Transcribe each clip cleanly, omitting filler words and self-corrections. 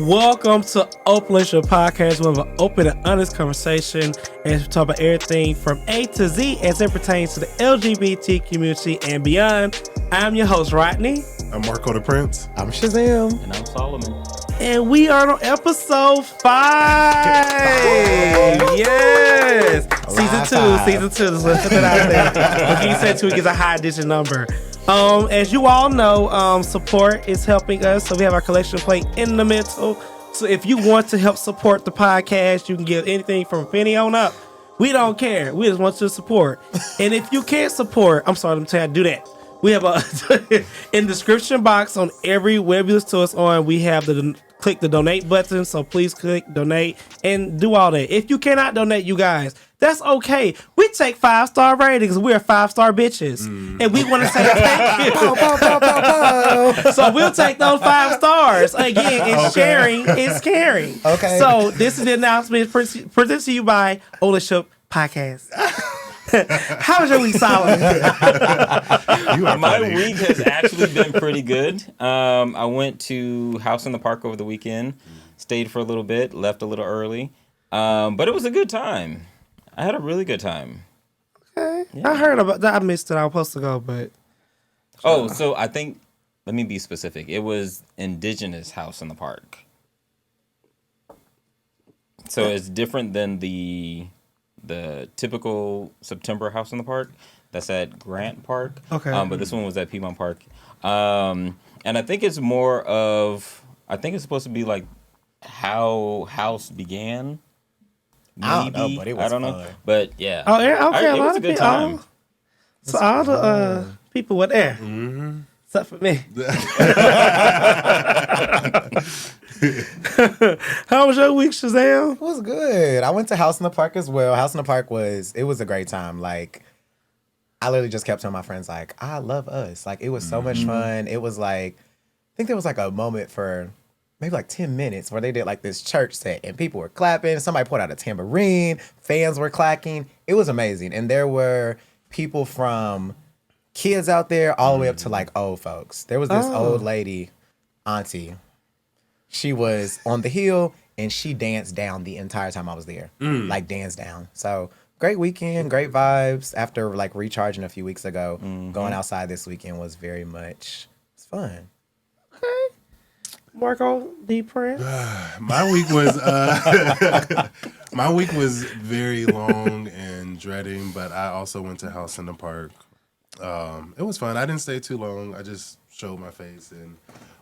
Welcome to Open Relationship Podcast. We have an open and honest conversation and we talk about everything from A to Z as it pertains to the LGBT community and beyond. I'm your host, Rodney. I'm Marco DePrence. I'm Shazam. And I'm Solomon. And we are on episode 5. Yes. Season 2. Let's put it out there. But you said 2 gives a high digit number. As you all know, support is helping us. So we have our collection plate in the middle. So if you want to help support the podcast, you can give anything from a penny on up. We don't care. We just want you to support. And if you can't support, I'm sorry, I'm telling you to do that. We have a in the description box on every web you listen to us on. We have the click the donate button. So please click donate and do all that. If you cannot donate, you guys, that's okay. We take 5-star ratings. We're 5-star bitches, and we want to say thank you. So we'll take those 5 stars again. And sharing is caring. Okay. So this is the announcement presented to you by Ownership Podcast. How was your week, Solomon? My week has actually been pretty good. I went to House in the Park over the weekend, stayed for a little bit, left a little early, but it was a good time. I had a really good time. Okay. Yeah. I heard about that. I missed it. I was supposed to go, but... So I think, let me be specific. It was Indigenous House in the Park. So it's different than the typical September House in the Park. That's at Grant Park. Okay. But this one was at Piedmont Park. And I think it's more of, I think it's supposed to be like how House began. Maybe. I don't know, but it was fun. But yeah. Oh, yeah, okay. It was a good time. So all the people were there. Mm-hmm. Except for me. How was your week, Shazam? It was good. I went to House in the Park as well. House in the Park was a great time. Like, I literally just kept telling my friends, like, I love us. Like, it was so much fun. It was like, I think there was like a moment for maybe like 10 minutes where they did like this church set and people were clapping. Somebody pulled out a tambourine. Fans were clacking. It was amazing. And there were people from kids out there all the way up to like old folks. There was this old lady, auntie. She was on the hill and she danced down the entire time I was there. Like danced down. So great weekend, great vibes. After like recharging a few weeks ago, going outside this weekend was very much fun. Okay. Marco, DePrence. My week was very long and dreading, but I also went to House in the Park. It was fun. I didn't stay too long. I just showed my face and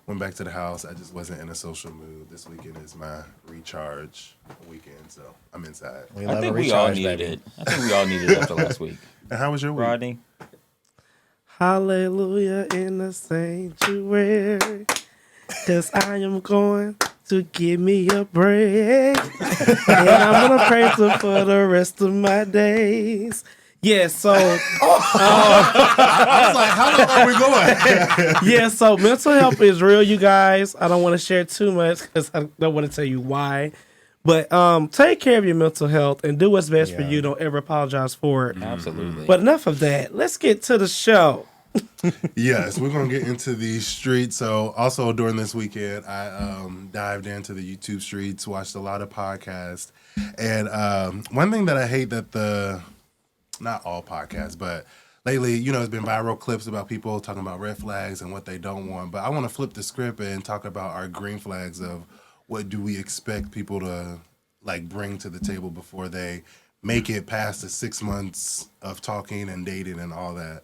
went back to the house. I just wasn't in a social mood. This weekend is my recharge weekend, so I'm inside. I think we all needed it. I think we all needed it after last week. And how was your week? Rodney? Hallelujah in the sanctuary, 'cause I am going to give me a break. And I'm going to praise Him for the rest of my days. Yeah, so... I was like, how long are we going? Yeah, so mental health is real, you guys. I don't want to share too much because I don't want to tell you why. But take care of your mental health and do what's best for you. Don't ever apologize for it. Absolutely. But enough of that. Let's get to the show. Yes, we're going to get into the streets. So also during this weekend, I dived into the YouTube streets, watched a lot of podcasts. And one thing that I hate that not all podcasts, but lately, it's been viral clips about people talking about red flags and what they don't want. But I want to flip the script and talk about our green flags of what do we expect people to like bring to the table before they make it past the 6 months of talking and dating and all that.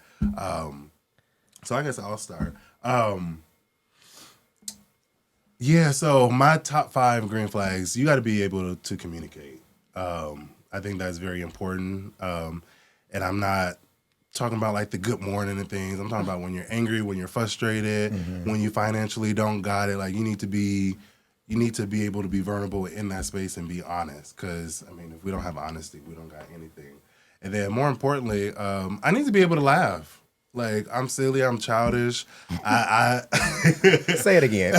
So I guess I'll start. So my top 5 green flags, you got to be able to communicate. I think that's very important. And I'm not talking about like the good morning and things. I'm talking about when you're angry, when you're frustrated, when you financially don't got it. Like you need to be able to be vulnerable in that space and be honest. Because I mean, if we don't have honesty, we don't got anything. And then more importantly, I need to be able to laugh. Like I'm silly, I'm childish. I Say it again.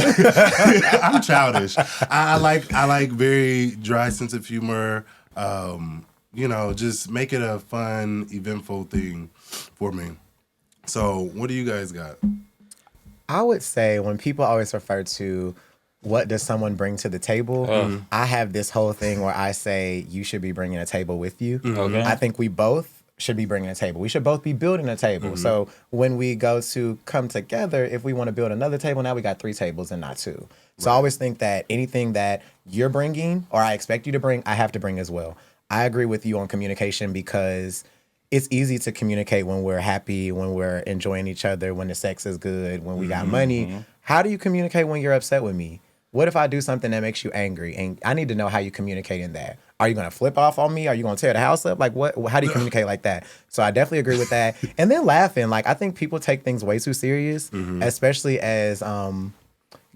I'm childish. I like very dry sense of humor. Just make it a fun, eventful thing for me. So what do you guys got? I would say when people always refer to what does someone bring to the table? I have this whole thing where I say you should be bringing a table with you. Okay. I think we both should be bringing a table. We should both be building a table. So when we go to come together, if we want to build another table, now we got 3 tables and not 2. So I always think that anything that you're bringing or I expect you to bring, I have to bring as well. I agree with you on communication because it's easy to communicate when we're happy, when we're enjoying each other, when the sex is good, when we got money. How do you communicate when you're upset with me? What if I do something that makes you angry? And I need to know how you communicate in that. Are you going to flip off on me? Are you going to tear the house up? Like, what? How do you communicate like that? So I definitely agree with that. And then laughing. Like, I think people take things way too serious, especially as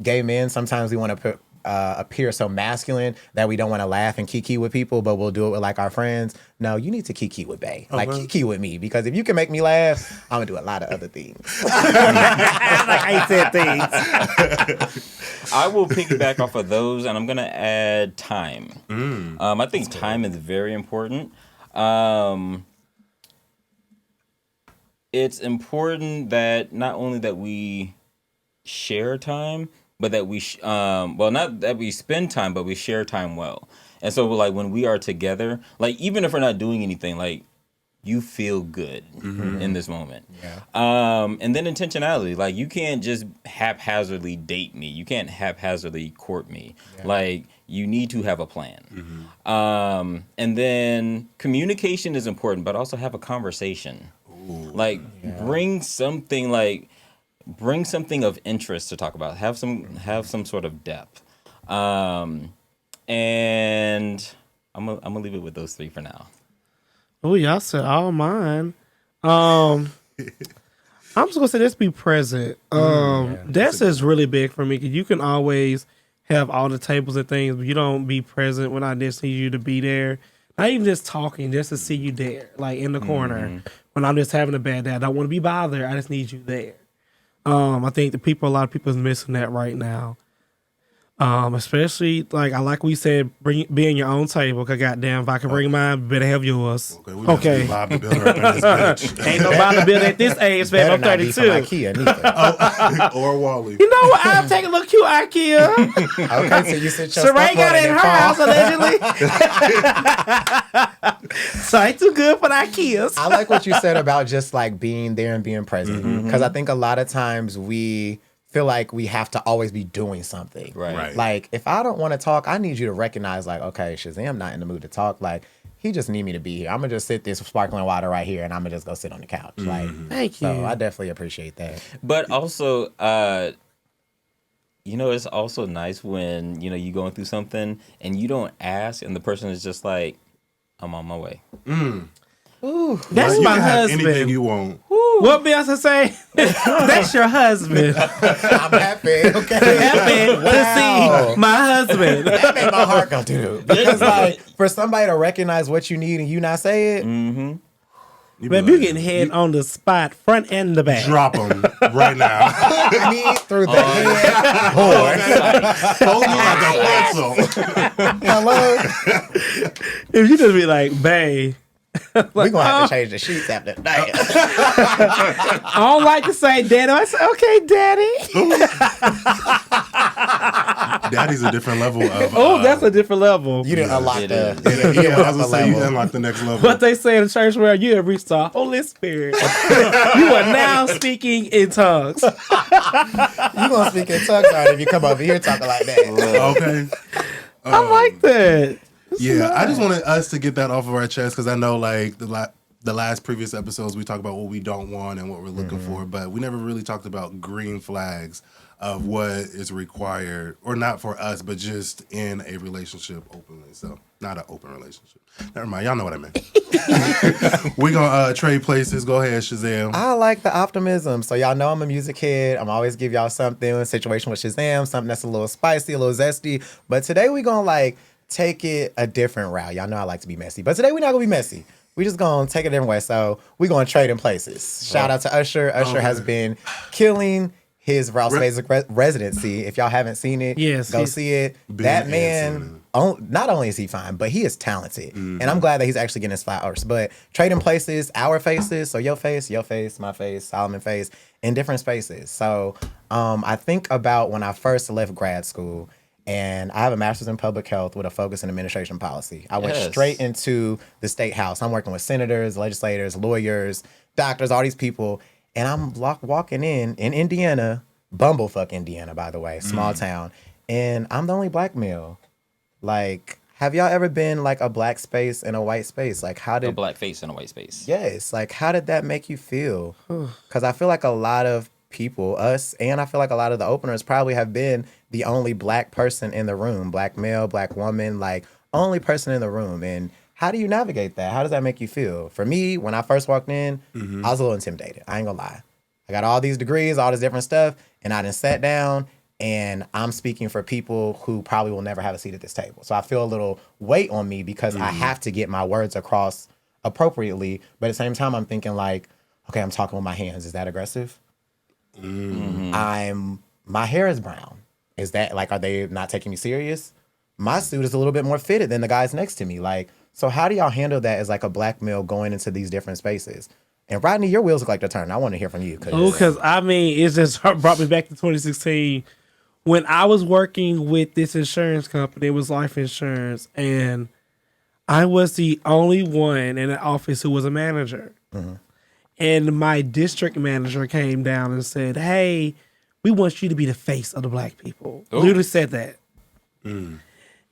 gay men. Sometimes we want to appear so masculine that we don't want to laugh and kiki with people, but we'll do it with like our friends. No, you need to kiki with Bae. Like kiki with me, because if you can make me laugh, I'm gonna do a lot of other things. I said things. I will piggyback off of those, and I'm gonna add time. I think time is very important. It's important that not only that we share time, but that we, not that we spend time, but we share time well. And so, like, when we are together, like, even if we're not doing anything, like, you feel good in this moment. Yeah. And then intentionality. Like, you can't just haphazardly date me. You can't haphazardly court me. Yeah. Like, you need to have a plan. And then communication is important, but also have a conversation. Ooh, like, bring something of interest to talk about. Have some sort of depth. And I'm gonna leave it with those 3 for now. Oh, y'all said all mine. I'm just gonna say just be present. That's just really big for me, because you can always have all the tables and things, but you don't be present when I just need you to be there. Not even just talking, just to see you there, like in the corner. When I'm just having a bad day, I don't want to be bothered. I just need you there. I think a lot of people is missing that right now. Especially like what we said, be in your own table. Cause goddamn, if I can bring mine, better have yours. Okay. Bob the Builder up in this bitch. Ain't no Bob the Builder at this age, man. I'm 32. IKEA, neither. Or Wally. You know what? I'll take a little cute IKEA. Okay, so you sit your Sheree got it in her house allegedly. So ain't too good for the IKEAs. I like what you said about just like being there and being present, because I think a lot of times we feel like we have to always be doing something. Right. Like, if I don't want to talk, I need you to recognize, like, okay, Shazam not in the mood to talk. Like, he just need me to be here. I'm gonna just sit this sparkling water right here, and I'm gonna just go sit on the couch. Like, thank you. So I definitely appreciate that. But also, it's also nice when you going through something and you don't ask, and the person is just like, "I'm on my way." Ooh, that's my husband. Anything you want. What Beyonce say? That's your husband. I'm happy. Okay. Happy to see my husband. That made my heart go doo. Because like, for somebody to recognize what you need and you not say it. Man, you getting head on the spot, front and the back. Drop them right now. Me through the head. Hold me like a pencil. Hello. If you just be like, babe. We're going to have to change the sheets after that. I don't like to say daddy. I say, okay, daddy. Daddy's a different level of... that's a different level. You didn't unlock the... I was going to say, you unlock the next level. What they say in the church where you have reached the Holy Spirit. You are now speaking in tongues. You going to speak in tongues if you come over here talking like that. Okay. I like that. Yeah, I just wanted us to get that off of our chest, because I know like the last previous episodes we talked about what we don't want and what we're looking for, but we never really talked about green flags of what is required, or not for us, but just in a relationship openly. So not an open relationship. Never mind, y'all know what I meant. We're gonna trade places. Go ahead, Shazam. I like the optimism. So y'all know I'm a music kid. I'm always give y'all something, a situation with Shazam, something that's a little spicy, a little zesty. But today we gonna take it a different route. Y'all know I like to be messy, but today we're not gonna be messy. We just gonna take it a different way. So we're gonna trade in places. Shout out to Usher. Usher has been killing his Rouse Basic residency. If y'all haven't seen it, go see it. That man not only is he fine, but he is talented. And I'm glad that he's actually getting his flowers. But trading places, our faces, so your face, my face, Solomon face, in different spaces. So I think about when I first left grad school, and I have a master's in public health with a focus in administration policy. I went straight into the state house. I'm working with senators, legislators, lawyers, doctors, all these people. And I'm walking in Indiana, bumblefuck Indiana, by the way, small town. And I'm the only black male. Like, have y'all ever been like a black space in a white space? Like, how did... A black face in a white space. Yes. Like, how did that make you feel? Because I feel like a lot of people, us, and I feel like a lot of the openers probably have been the only black person in the room. Black male, black woman, like, only person in the room. And how do you navigate that? How does that make you feel? For me, when I first walked in, I was a little intimidated. I ain't gonna lie. I got all these degrees, all this different stuff, and I done sat down, and I'm speaking for people who probably will never have a seat at this table. So I feel a little weight on me because I have to get my words across appropriately. But at the same time, I'm thinking like, okay, I'm talking with my hands. Is that aggressive? My hair is brown. Is that like, are they not taking me serious? My suit is a little bit more fitted than the guys next to me. Like, so how do y'all handle that as like a black male going into these different spaces? And Rodney, your wheels look like they're turning. I want to hear from you. Because I mean, it just brought me back to 2016 when I was working with this insurance company. It was life insurance, and I was the only one in the office who was a manager. And my district manager came down and said, "Hey, we want you to be the face of the black people." Literally said that.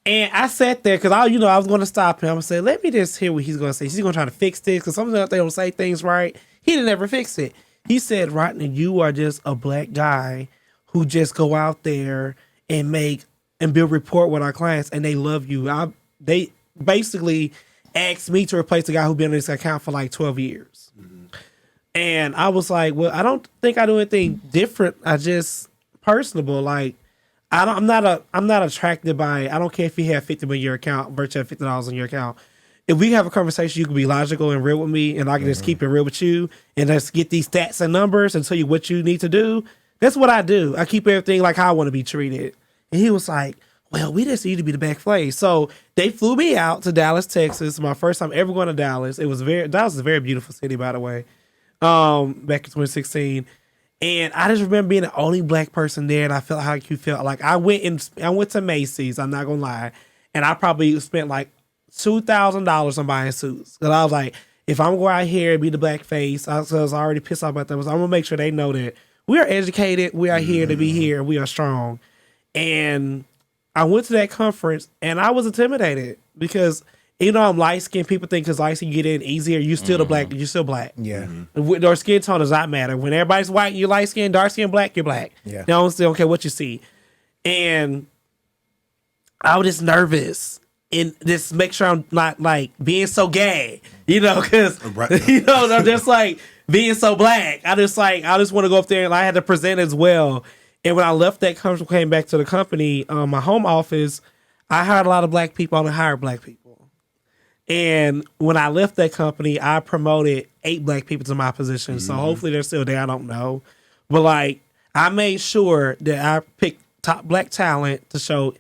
And I sat there because I was going to stop him. I said, "Let me just hear what he's going to say. He's going to try to fix this because sometimes they don't say things right." He didn't ever fix it. He said, "Rodney, you are just a black guy who just go out there and make and build rapport with our clients, and they love you." They basically asked me to replace the guy who been in this account for like 12 years. And I was like, well, I don't think I do anything different. I just personable. Like, I'm not attracted by, I don't care if you have $50 in your account versus have $50 in your account. If we have a conversation, you can be logical and real with me, and I can just keep it real with you and just get these stats and numbers and tell you what you need to do. That's what I do. I keep everything like how I want to be treated. And he was like, well, we just need to be the back place. So they flew me out to Dallas, Texas. My first time ever going to Dallas. Dallas is a very beautiful city, by the way. Back in 2016. And I just remember being the only black person there, and I felt how you felt. Like I went to Macy's, I'm not gonna lie, and I probably spent like $2,000 on buying suits. And I was like, if I'm going out here and be the black face, I was already pissed off about that. I'm gonna make sure they know that we are educated, we are here to be here, and we are strong. And I went to that conference, and I was intimidated because I'm light skinned. People think because light skin you get in easier. You still the black. You're still black. Yeah. Our skin tone does not matter. When everybody's white, you're light skinned. Dark skin, black, you're black. Yeah. They don't care what you see. And I was just nervous and just make sure I'm not like being so gay, because I'm just like being so black. I just want to go up there and I had to present as well. And when I left that conference, came back to the company, my home office, I hired a lot of black people. I only hired black people. And when I left that company, I promoted 8 black people to my position. So hopefully they're still there. I don't know. But like, I made sure that I picked top black talent to show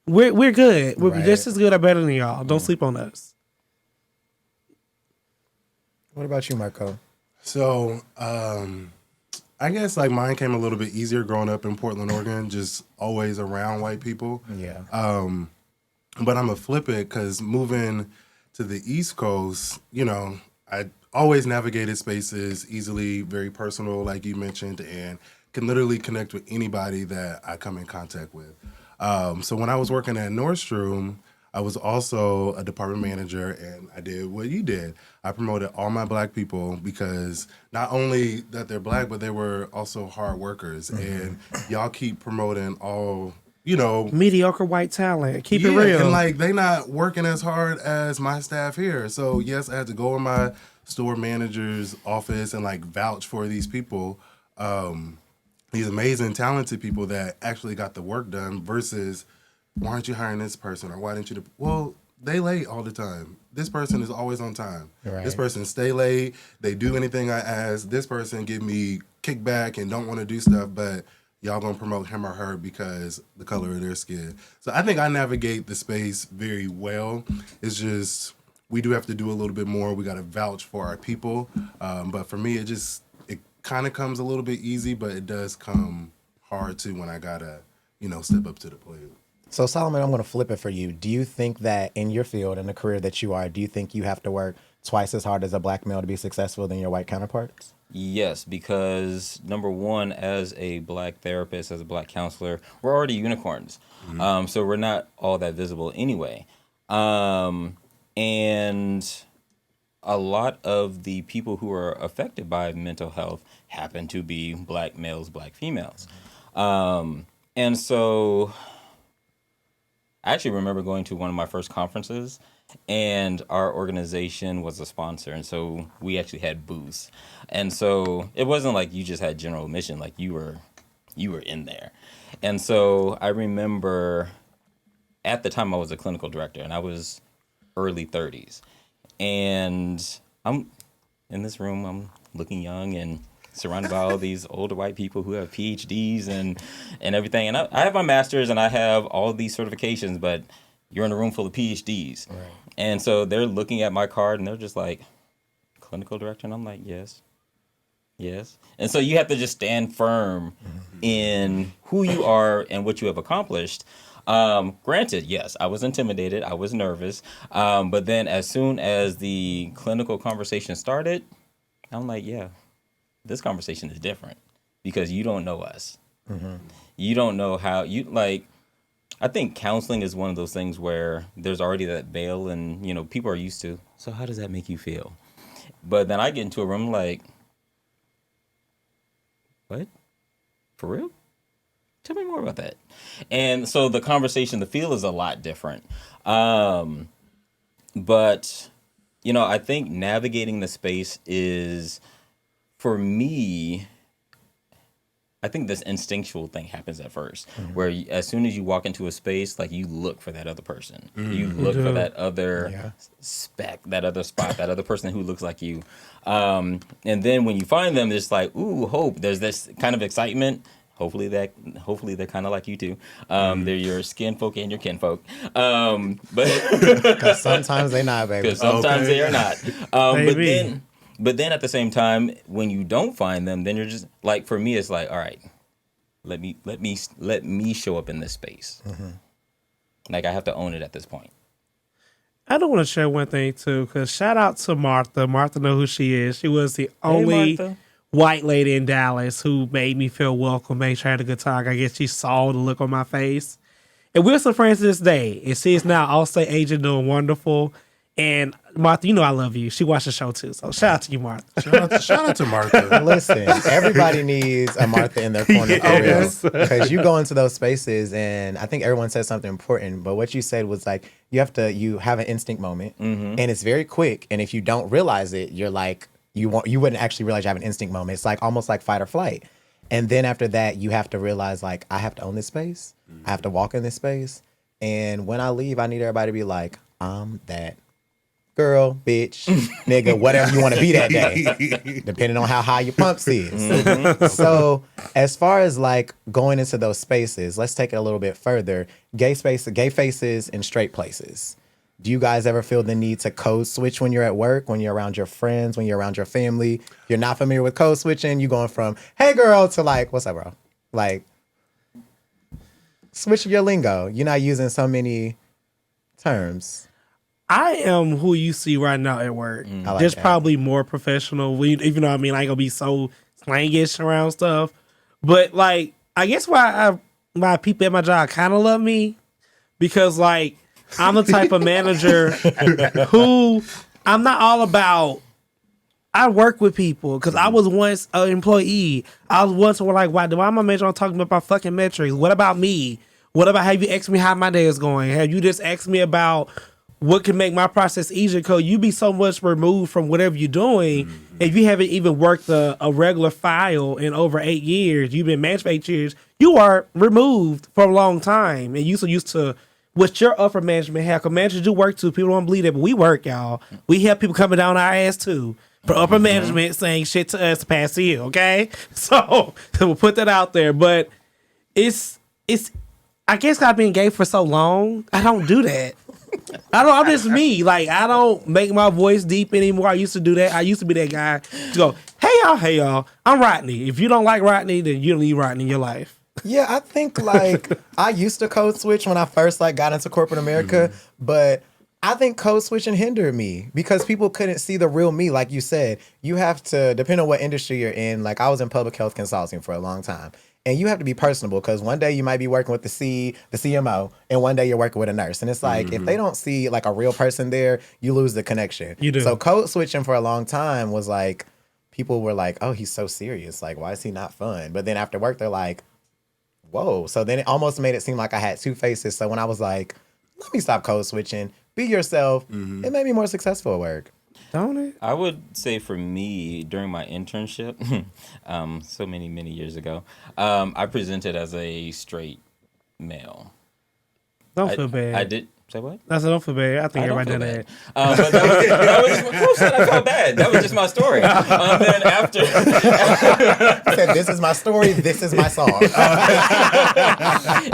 we're good. We're just as good or better than y'all. Don't sleep on us. What about you, Marco? So, I guess like mine came a little bit easier growing up in Portland, Oregon, just always around white people. Yeah. But I'm a flip it because moving to the East Coast, I always navigated spaces easily, very personal, like you mentioned, and can literally connect with anybody that I come in contact with. So when I was working at Nordstrom, I was also a department manager, and I did what you did. I promoted all my black people because not only that they're black, but they were also hard workers. And y'all keep promoting all mediocre white talent. Keep it real. And like they not working as hard as my staff here. So yes, I had to go in my store manager's office and like vouch for these people, these amazing, talented people that actually got the work done versus why aren't you hiring this person or why didn't you? Well, they late all the time. This person is always on time. Right. This person stay late. They do anything I ask. This person give me kickback and don't want to do stuff, but y'all gonna promote him or her because the color of their skin. So I think I navigate the space very well. It's just we do have to do a little bit more. We got to vouch for our people. But for me, it kind of comes a little bit easy, but it does come hard too when I gotta, step up to the plate. So Solomon, I'm going to flip it for you. Do you think that in your field and the career that you are, do you think you have to work twice as hard as a black male to be successful than your white counterparts? Yes, because number one, as a black therapist, as a black counselor, we're already unicorns. Mm-hmm. So we're not all that visible anyway. And a lot of the people who are affected by mental health happen to be black males, black females. And so I actually remember going to one of my first conferences, and our organization was a sponsor, and so we actually had booths. And so it wasn't like you just had general admission, like you were in there. And so I remember at the time I was a clinical director, and I was early 30s. And I'm in this room, I'm looking young and surrounded by all these older white people who have PhDs and everything. And I have my master's and I have all these certifications, but you're in a room full of PhDs. Right. And so they're looking at my card and they're just like, clinical director? And I'm like, yes. And so you have to just stand firm in who you are and what you have accomplished. Granted, yes, I was intimidated. I was nervous. But then as soon as the clinical conversation started, I'm like, yeah, this conversation is different because you don't know us. Mm-hmm. You don't know how I think counseling is one of those things where there's already that veil and, people are used to. So how does that make you feel? But then I get into a room like, what? For real? Tell me more about that. And so the conversation, the feel is a lot different. But, I think navigating the space is, for me, I think this instinctual thing happens at first, where as soon as you walk into a space, like you look for that other person. You look for that other speck, that other spot, that other person who looks like you. And then when you find them, it's like, ooh, hope. There's this kind of excitement. Hopefully they're kind of like you too. They're your skin folk and your kinfolk. But because sometimes they're not, baby. Because sometimes they are not. But then at the same time, when you don't find them, then you're just like, for me, it's like, all right, let me show up in this space. Mm-hmm. Like I have to own it at this point. I do want to share one thing too, because shout out to Martha. Martha know who she is. She was the only white lady in Dallas who made me feel welcome, made sure I had a good time. I guess she saw the look on my face. And we're still friends to this day. And she's now Allstate agent doing wonderful. And Martha, I love you. She watched the show too. So shout out to you, Martha. Shout out to Martha. Listen, everybody needs a Martha in their corner for real. Because you go into those spaces and I think everyone said something important, but what you said was like, you have an instinct moment and it's very quick. And if you don't realize it, you're like, you wouldn't actually realize you have an instinct moment. It's like almost like fight or flight. And then after that, you have to realize like, I have to own this space. I have to walk in this space. And when I leave, I need everybody to be like, I'm that girl, bitch, nigga, whatever you want to be that day, depending on how high your pumps is. Mm-hmm. So as far as like going into those spaces, let's take it a little bit further. Gay faces and straight places. Do you guys ever feel the need to code switch when you're at work, when you're around your friends, when you're around your family? If you're not familiar with code switching, you going from, hey girl, to like, what's up, bro? Like, switch your lingo. You're not using so many terms. I am who you see right now at work. Like just that. probably more professional. Even though I ain't gonna be so slangish around stuff. But like, I guess why my people at my job kind of love me, because like I'm the type of manager who I'm not all about. I work with people because I was once an employee. I was once like, why am I manager talking about my fucking metrics? What about me? What about, have you asked me how my day is going? Have you just asked me about what can make my process easier? Because you be so much removed from whatever you're doing. If you haven't even worked a regular file in over 8 years, you've been managed for 8 years, you are removed for a long time. And you so used to what your upper management have. Because managers do work too. People don't believe that, but we work, y'all. We have people coming down our ass too. For upper management saying shit to us to pass you, okay? So we'll put that out there. But I guess I've been gay for so long. I don't do that. I'm just me. Like, I don't make my voice deep anymore. I used to do that. I used to be that guy to go, hey y'all, I'm Rodney. If you don't like Rodney, then you don't need Rodney in your life. Yeah, I think like I used to code switch when I first like got into corporate America, but I think code switching hindered me because people couldn't see the real me. Like you said, you have to, depend on what industry you're in. Like I was in public health consulting for a long time. And you have to be personable because one day you might be working with the CMO, and one day you're working with a nurse. And it's like, if they don't see like a real person there, you lose the connection. You do. So code switching for a long time was like, people were like, oh, he's so serious. Like, why is he not fun? But then after work, they're like, whoa. So then it almost made it seem like I had two faces. So when I was like, let me stop code switching, be yourself, it made me more successful at work. Don't it? I would say for me, during my internship, so many years ago, I presented as a straight male. Don't feel bad. I did. Say what? I said, don't feel bad. I think everybody done that. But that was who said I felt bad? That was just my story. Then after... I said, this is my story, this is my song.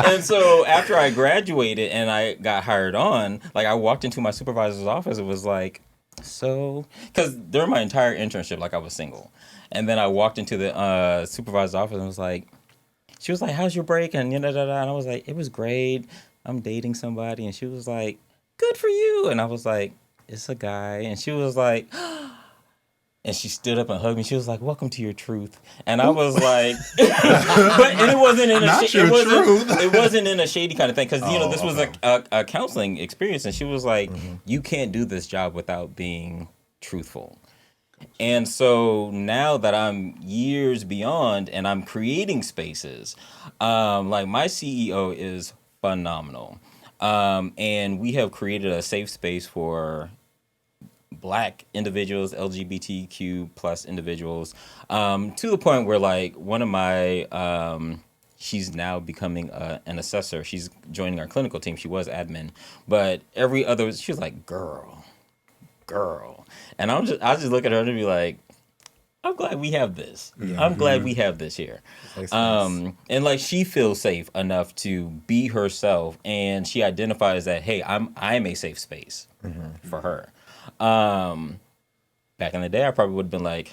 And so after I graduated and I got hired on, like I walked into my supervisor's office, it was like, so, because during my entire internship, like I was single. And then I walked into the supervisor's office and was like, she was like, how's your break? And and I was like, it was great. I'm dating somebody. And she was like, good for you. And I was like, it's a guy. And she was like, and she stood up and hugged me. She was like, welcome to your truth. And I was like, and it wasn't in it wasn't in a shady kind of thing. Because, this was a counseling experience. And she was like, you can't do this job without being truthful. And so now that I'm years beyond and I'm creating spaces, like my CEO is phenomenal. And we have created a safe space for Black individuals, LGBTQ plus individuals, to the point where like one of my, she's now becoming an assessor. She's joining our clinical team. She was admin, but every other, she was like, girl. And I just look at her and be like, I'm glad we have this. Yeah. I'm glad we have this here. And like she feels safe enough to be herself, and she identifies that, hey, I'm a safe space for her. Back in the day, I probably would have been like,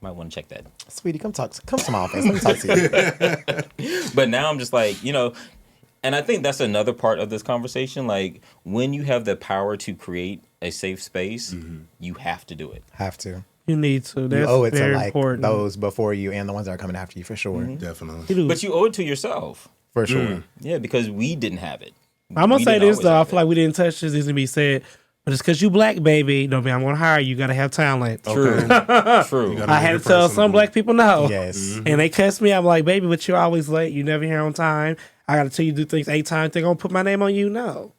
might want to check that. Sweetie, come to my office. Let me talk to you. But now I'm just like, and I think that's another part of this conversation. Like when you have the power to create a safe space, you have to do it. Have to. You need to. That's you owe it very to like important. Those before you and the ones that are coming after you for sure. Definitely. But you owe it to yourself. For sure. Yeah, because we didn't have it. I'm going to say this, though. I feel like we didn't touch this. This to be said. But it's because you Black, baby. Don't mean I'm going to hire you. You got to have talent. True. True. I had to tell some Black people no. Yes. And they cuss me. I'm like, baby, but you're always late. You never here on time. I got to tell you to do things 8 times. They're going to put my name on you? No.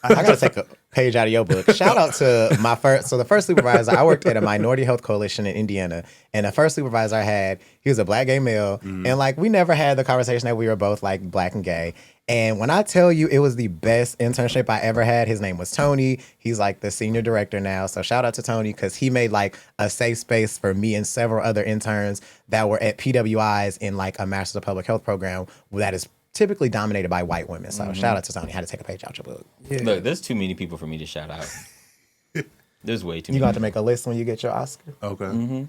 I got to take a page out of your book. Shout out to the first supervisor, I worked at a minority health coalition in Indiana. And the first supervisor I had, he was a Black gay male. And like, we never had the conversation that we were both like Black and gay. And when I tell you it was the best internship I ever had, his name was Tony. He's like the senior director now. So shout out to Tony because he made like a safe space for me and several other interns that were at PWIs in like a Master's of Public Health program that is typically dominated by white women. So shout out to Tony. I had to take a page out your book. Yeah. Look, there's too many people for me to shout out. There's way too many. You're going to have to make a list when you get your Oscar. Okay.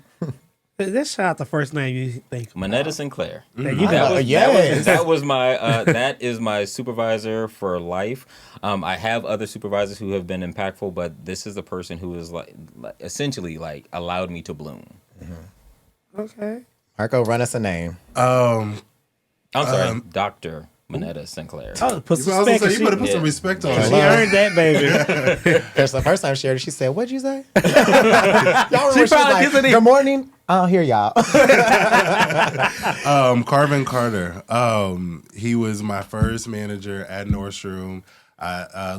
Let's shout out the first name you think. Manetta Sinclair. That was my that is my supervisor for life. I have other supervisors who have been impactful, but this is the person who is like essentially like allowed me to bloom. Okay. Marco, run us a name. I'm sorry, Dr. Manetta Sinclair. Oh, put some you respect. better put some respect on She it. earned that, baby. Because the first time she heard it, she said, "What'd you say?" Y'all remember she was like, "Good morning. I don't hear y'all." Carvin Carter. He was my first manager at Nordstrom.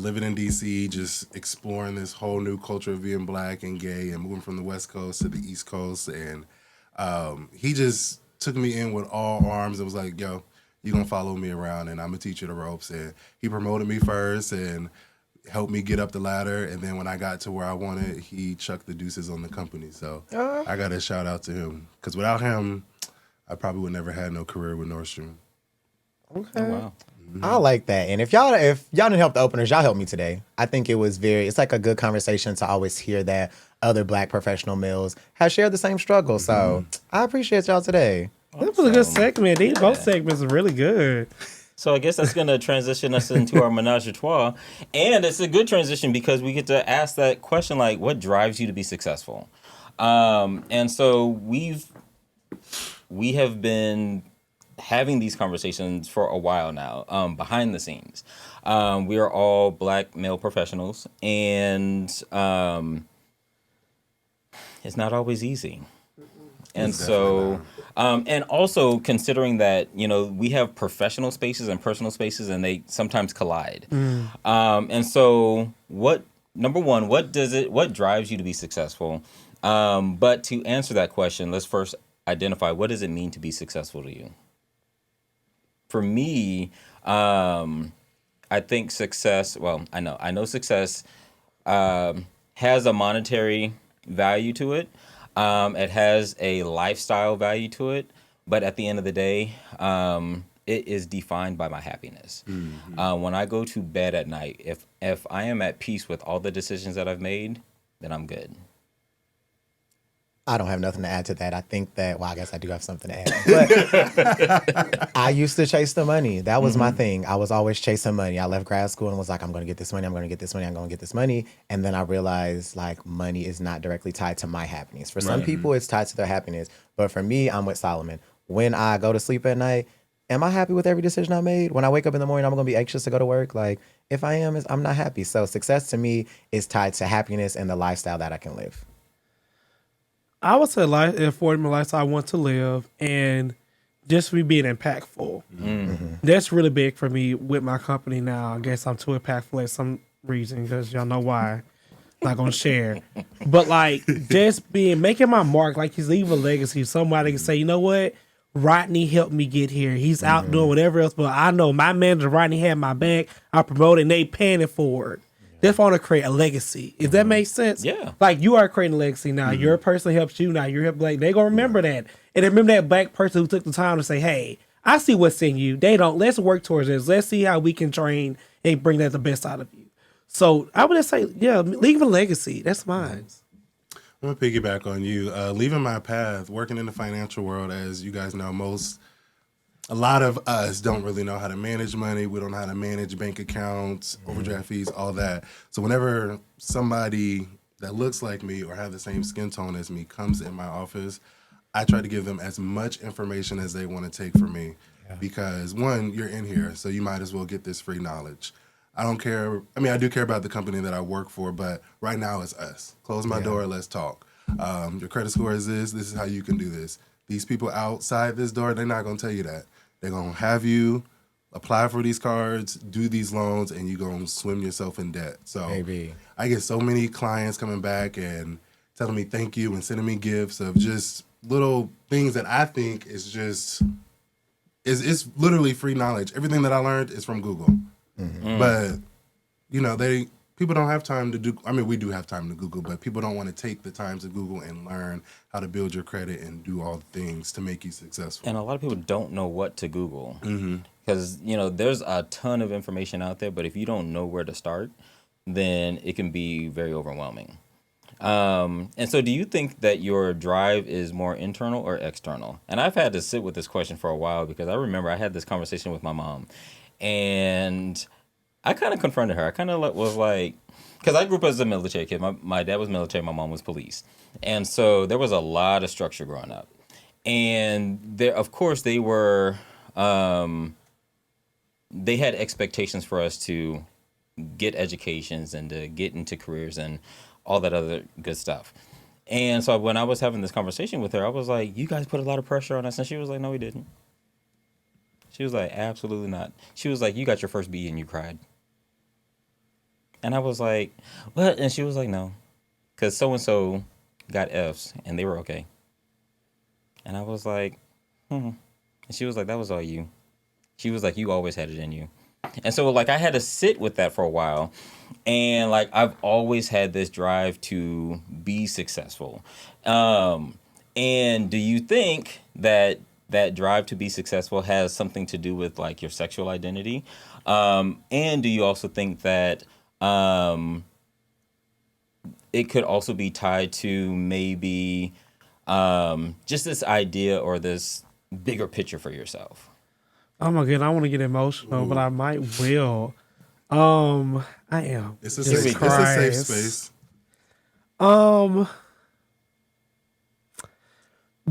Living in DC, just exploring this whole new culture of being Black and gay and moving from the West Coast to the East Coast. And he just took me in with all arms and was like, yo, you're going to follow me around and I'm going to teach you the ropes. And he promoted me first and helped me get up the ladder. And then when I got to where I wanted, he chucked the deuces on the company. So I got to shout out to him. Because without him, I probably would never had no career with Nordstrom. Okay. Oh, wow. I like that. And if y'all didn't help the openers, y'all helped me today. I think it's like a good conversation to always hear that other Black professional males have shared the same struggle. So I appreciate y'all today. That was a good segment. These both segments are really good. So I guess that's going to transition us into our menage a trois. And it's a good transition because we get to ask that question, like, what drives you to be successful? And so we have been having these conversations for a while now, behind the scenes. We are all Black male professionals, and it's not always easy. And so, and also considering that, you know, we have professional spaces and personal spaces and they sometimes collide. And so number one, what drives you to be successful? But to answer that question, let's first identify, what does it mean to be successful to you? For me, I think success, I know success has a monetary value to it. It has a lifestyle value to it, but at the end of the day, it is defined by my happiness. When I go to bed at night, if I am at peace with all the decisions that I've made, then I'm good. I don't have nothing to add to that. I think that, I guess I do have something to add. But I used to chase the money. That was my thing. I was always chasing money. I left grad school and was like, I'm going to get this money. I'm going to get this money. I'm going to get this money. And then I realized, like, money is not directly tied to my happiness. For some people, it's tied to their happiness. But for me, I'm with Solomon. When I go to sleep at night, am I happy with every decision I made? When I wake up in the morning, I'm going to be anxious to go to work. Like, if I am, I'm not happy. So success to me is tied to happiness and the lifestyle that I can live. I would say affording the lifestyle I want to live and just me being impactful. That's really big for me with my company now. I guess I'm too impactful at some reason because y'all know why. Not gonna share. But like just making my mark, like he's leaving a legacy. Somebody can say, you know what? Rodney helped me get here. He's out doing whatever else, but I know my manager Rodney had my back. I promoted and they paying it forward. That's why I want to create a legacy. If that makes sense. Yeah. Like you are creating a legacy now. Your person helps you now. You're like they gonna remember that. And they remember that Black person who took the time to say, hey, I see what's in you. They don't. Let's work towards this. Let's see how we can train and bring that the best out of you. So I would just say, leave a legacy. That's mine. I'm going to piggyback on you. Leaving my path, working in the financial world, as you guys know, a lot of us don't really know how to manage money. We don't know how to manage bank accounts, overdraft fees, all that. So whenever somebody that looks like me or have the same skin tone as me comes in my office, I try to give them as much information as they want to take from me. Because one, you're in here, so you might as well get this free knowledge. I don't care. I mean, I do care about the company that I work for, but right now it's us. Close my door, let's talk. Your credit score is this. This is how you can do this. These people outside this door, they're not going to tell you that. They're going to have you apply for these cards, do these loans, and you're going to swim yourself in debt. So Maybe. I get so many clients coming back and telling me thank you and sending me gifts of just little things that I think is it's literally free knowledge. Everything that I learned is from Google. But, people don't have time to do, we do have time to Google, but people don't want to take the time to Google and learn how to build your credit and do all the things to make you successful. And a lot of people don't know what to Google. Because, there's a ton of information out there, but if you don't know where to start, then it can be very overwhelming. And so do you think that your drive is more internal or external? And I've had to sit with this question for a while because I remember I had this conversation with my mom. And I kind of confronted her. I kind of was like, because I grew up as a military kid. My dad was military. My mom was police. And so there was a lot of structure growing up. And there, of course, they were, they had expectations for us to get educations and to get into careers and all that other good stuff. And so when I was having this conversation with her, I was like, you guys put a lot of pressure on us. And she was like, no, we didn't. She was like, absolutely not. She was like, you got your first B and you cried. And I was like, what? And she was like, no, because so-and-so got Fs and they were okay. And I was like, And she was like, that was all you. She was like, you always had it in you. And so like I had to sit with that for a while. And like I've always had this drive to be successful. And do you think that that drive to be successful has something to do with like your sexual identity? And do you also think that it could also be tied to maybe just this idea or this bigger picture for yourself? Oh my god, I want to get emotional, but I might will. I am. It's a safe space.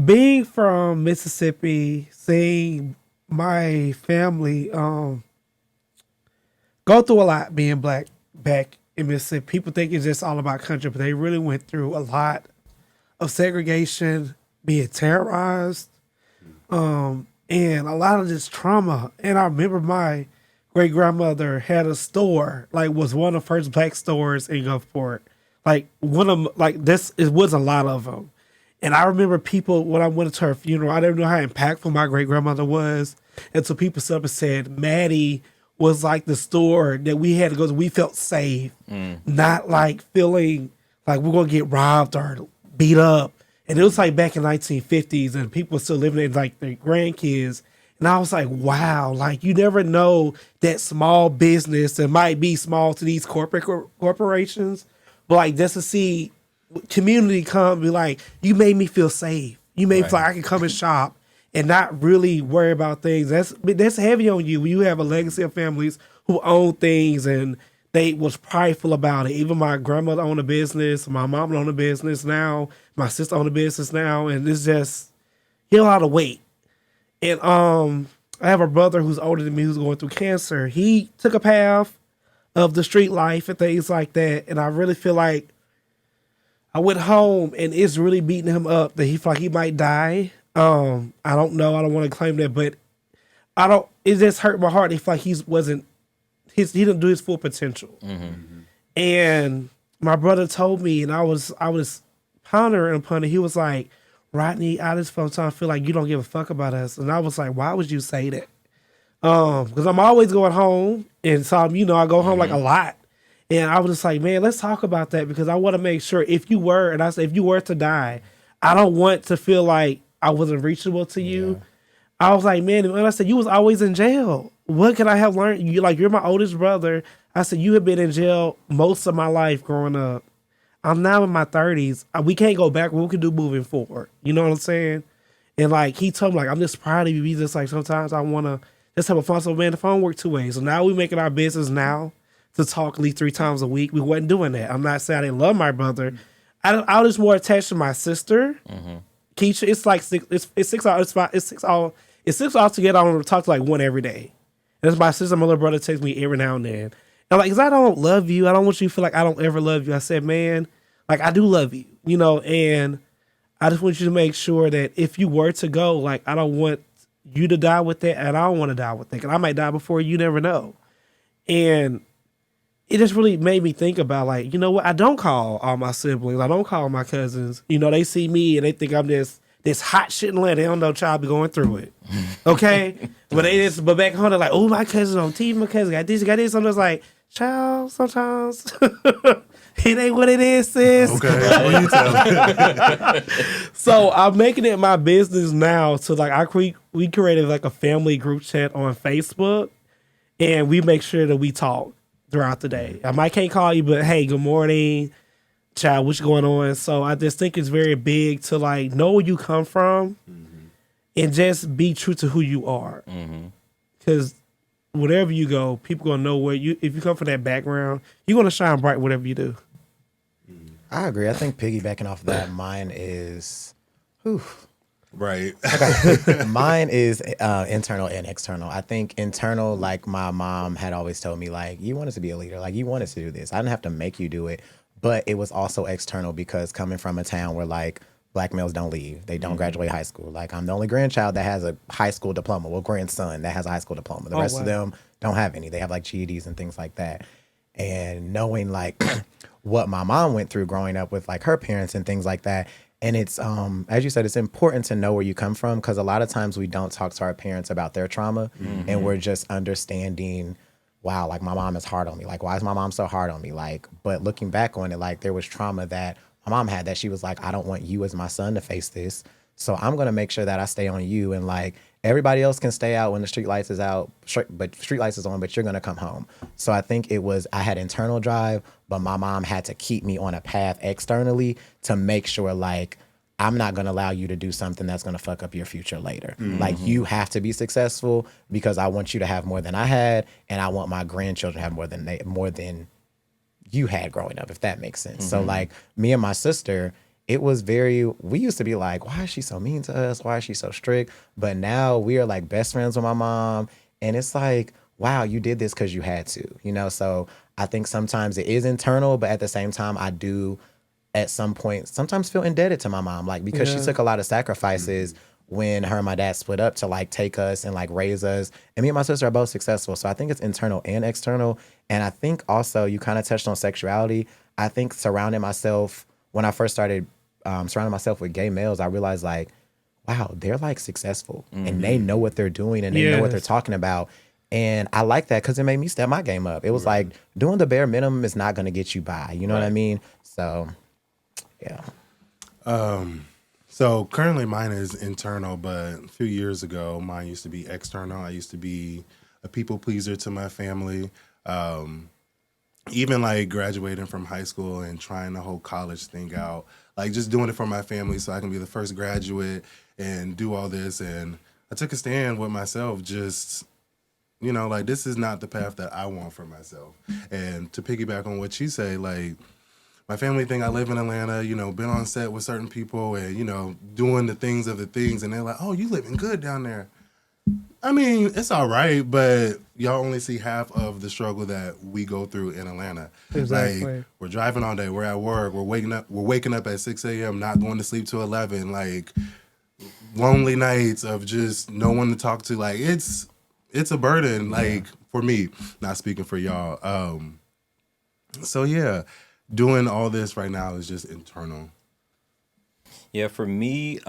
Being from Mississippi, seeing my family go through a lot being black back in Mississippi. People think it's just all about country, but they really went through a lot of segregation, being terrorized, and a lot of this trauma. And I remember my great grandmother had a store, like was one of the first black stores in Gulfport. Like one of them, like this, it was a lot of them. And I remember people, when I went to her funeral, I didn't know how impactful my great grandmother was. And so people stood up and said, Maddie was like the store that we had to go to. We felt safe, not like feeling like we're going to get robbed or beat up. And it was like back in 1950s and people were still living in like their grandkids. And I was like, wow, like you never know that small business that might be small to these corporations, but like just to see community come and be like, you made me feel safe. You made me feel like I can come and shop and not really worry about things. That's heavy on you when you have a legacy of families who own things and they was prideful about it. Even my grandmother owned a business, my mom owned a business now, my sister owned a business now, and it's just a lot of weight. And I have a brother who's older than me who's going through cancer. He took a path of the street life and things like that, and I really feel like I went home and it's really beating him up that he feel like he might die. I don't know. I don't want to claim that, but it just hurt my heart. He feel like he didn't do his full potential. Mm-hmm. And my brother told me, and I was pondering upon it. He was like, Rodney, I just sometimes feel like you don't give a fuck about us. And I was like, why would you say that? Because I'm always going home, and so I go home like a lot. And I was just like, man, let's talk about that because I want to make sure if you were to die, I don't want to feel like I wasn't reachable to you. Yeah. I was like, man, and I said, you was always in jail. What could I have learned? You're my oldest brother. I said, you have been in jail most of my life growing up. I'm now in my 30s. We can't go back. What we can do moving forward? You know what I'm saying? And like, he told me, like, I'm just proud of you. He's just like, sometimes I want to just have a fun. So man, the phone worked 2 ways. So now we making our business now to talk at least 3 times a week. We wasn't doing that. I'm not saying I didn't love my brother. I was just more attached to my sister. Mm-hmm. Keisha, it's like 6 hours. It's 6 hours together. I don't talk to like one every day. And it's my sister, my little brother texts me every now and then. And I'm like, 'cause I don't love you. I don't want you to feel like I don't ever love you. I said, man, like I do love you, and I just want you to make sure that if you were to go, like I don't want you to die with that, and I don't want to die with that. 'Cause I might die before you, never know. And it just really made me think about, like, you know what? I don't call all my siblings. I don't call my cousins. They see me and they think I'm this hot shit in Atlanta. They don't know child be going through it. Okay? But back home, they're like, oh, my cousin on TV, my cousin got this, got this. I'm just like, child, sometimes it ain't what it is, sis. Okay, what you telling? So I'm making it my business now to, like, we created like a family group chat on Facebook, and we make sure that we talk throughout the day. I might can't call you, but hey, good morning, child, what's going on? So I just think it's very big to like know where you come from and just be true to who you are. Because wherever you go, people gonna know if you come from that background, you're gonna shine bright whatever you do. I agree. I think piggybacking off of that, mine is Right. Okay. Mine is internal and external. I think internal, like my mom had always told me, like, you want us to be a leader. Like, you want us to do this. I didn't have to make you do it. But it was also external because coming from a town where, like, black males don't leave. They don't graduate high school. Like, I'm the only grandchild that has a high school diploma. Well, grandson that has a high school diploma. The rest of them don't have any. They have, like, GEDs and things like that. And knowing, like, what my mom went through growing up with, like, her parents and things like that. And it's, as you said, it's important to know where you come from because a lot of times we don't talk to our parents about their trauma and we're just understanding, wow, like my mom is hard on me. Like, why is my mom so hard on me? Like, but looking back on it, like there was trauma that my mom had that she was like, I don't want you as my son to face this. So I'm going to make sure that I stay on you. And like everybody else can stay out when the street lights is out, but street lights is on, but you're going to come home. So I think I had internal drive, but my mom had to keep me on a path externally to make sure like, I'm not going to allow you to do something that's going to fuck up your future later. Like you have to be successful because I want you to have more than I had. And I want my grandchildren to have more than you had growing up, if that makes sense. So like me and my sister, we used to be like, why is she so mean to us? Why is she so strict? But now we are like best friends with my mom. And it's like, wow, you did this because you had to, you know? So I think sometimes it is internal, but at the same time, I do at some point sometimes feel indebted to my mom, like because she took a lot of sacrifices when her and my dad split up to like take us and like raise us. And me and my sister are both successful. So I think it's internal and external. And I think also you kind of touched on sexuality. I think when I first started surrounding myself with gay males, I realized like, wow, they're like successful and they know what they're doing and they know what they're talking about. And I like that because it made me step my game up. It was like doing the bare minimum is not going to get you by. You know what I mean? So, yeah. So currently mine is internal, but a few years ago, mine used to be external. I used to be a people pleaser to my family. Even like graduating from high school and trying the whole college thing out, like just doing it for my family so I can be the first graduate and do all this. And I took a stand with myself, just, you know, like this is not the path that I want for myself. And to piggyback on what you say, like my family think I live in Atlanta, you know, been on set with certain people and, you know, doing the things. And they're like, oh, you living good down there. I mean, it's all right, but y'all only see half of the struggle that we go through in Atlanta. Exactly. Like, we're driving all day, we're at work, we're waking up at 6 a.m., not going to sleep till 11, like lonely nights of just no one to talk to. Like it's a burden, like for me, not speaking for y'all. So yeah, doing all this right now is just internal. Yeah, for me,